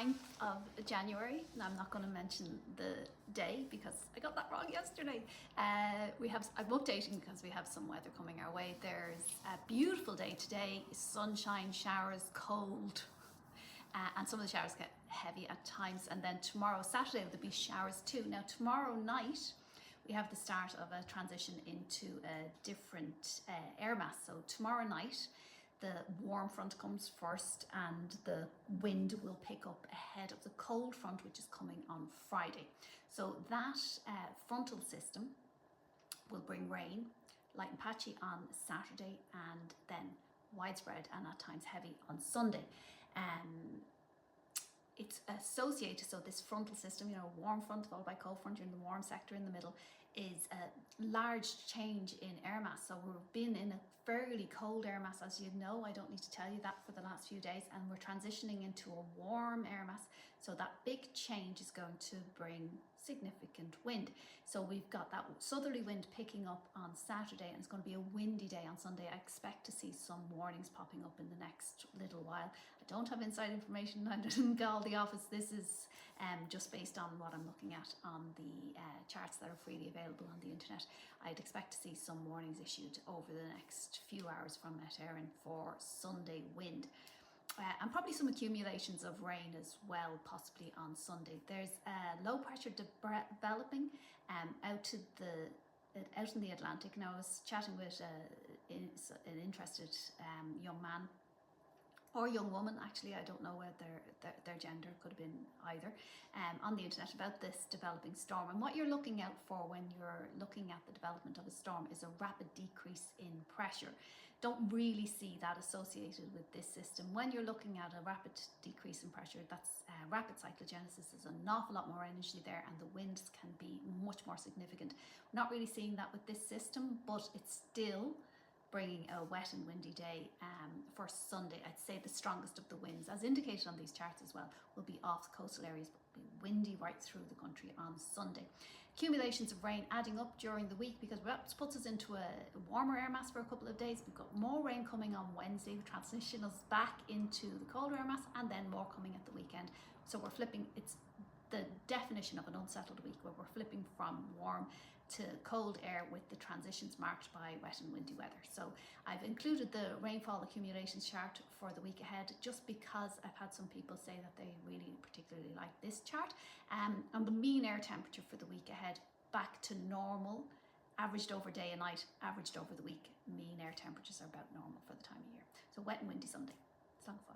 9th of January, and I'm not going to mention the day because I got that wrong yesterday. I'm updating because we have some weather coming our way. There's a beautiful day today, sunshine, showers, cold, and some of the showers get heavy at times. And then tomorrow, Saturday, there'll be showers too. Now tomorrow night, we have the start of a transition into a different air mass. So tomorrow night, the warm front comes first and the wind will pick up ahead of the cold front, which is coming on Friday. So that frontal system will bring rain, light and patchy on Saturday, and then widespread and at times heavy on Sunday. It's associated, so this frontal system, warm front followed by cold front, you're in the warm sector in the middle, is a large change in air mass. So we've been in a fairly cold air mass, as you know. I don't need to tell you that for the last few days, and we're transitioning into a warm air mass. So that big change is going to bring significant wind. So we've got that southerly wind picking up on Saturday, and it's going to be a windy day on Sunday. I expect to see some warnings popping up in the next little while. I don't have inside information. I didn't call the office. This is just based on what I'm looking at on the charts that are freely available on the internet. I'd expect to see some warnings issued over the next few hours from Met Éireann for Sunday wind. And probably some accumulations of rain as well, possibly on Sunday. There's low pressure developing out in the Atlantic. Now I was chatting with an interested young man or young woman, actually, I don't know whether their gender, could have been either, on the internet about this developing storm. And what you're looking out for when you're looking at the development of a storm is a rapid decrease in pressure. Don't really see that associated with this system. When you're looking at a rapid decrease in pressure, that's rapid cyclogenesis. There's an awful lot more energy there and the winds can be much more significant. We're not really seeing that with this system, but it's still bringing a wet and windy day for Sunday. I'd say the strongest of the winds, as indicated on these charts as well, will be off the coastal areas, but will be windy right through the country on Sunday. Accumulations of rain adding up during the week because that puts us into a warmer air mass for a couple of days. We've got more rain coming on Wednesday, transition us back into the colder air mass, and then more coming at the weekend. So we're flipping, it's the definition of an unsettled week where we're flipping from warm to cold air with the transitions marked by wet and windy weather. So I've included the rainfall accumulations chart for the week ahead just because I've had some people say that they really particularly like this chart. And the mean air temperature for the week ahead back to normal, averaged over day and night, averaged over the week. Mean air temperatures are about normal for the time of year. So wet and windy Sunday. It's long fun.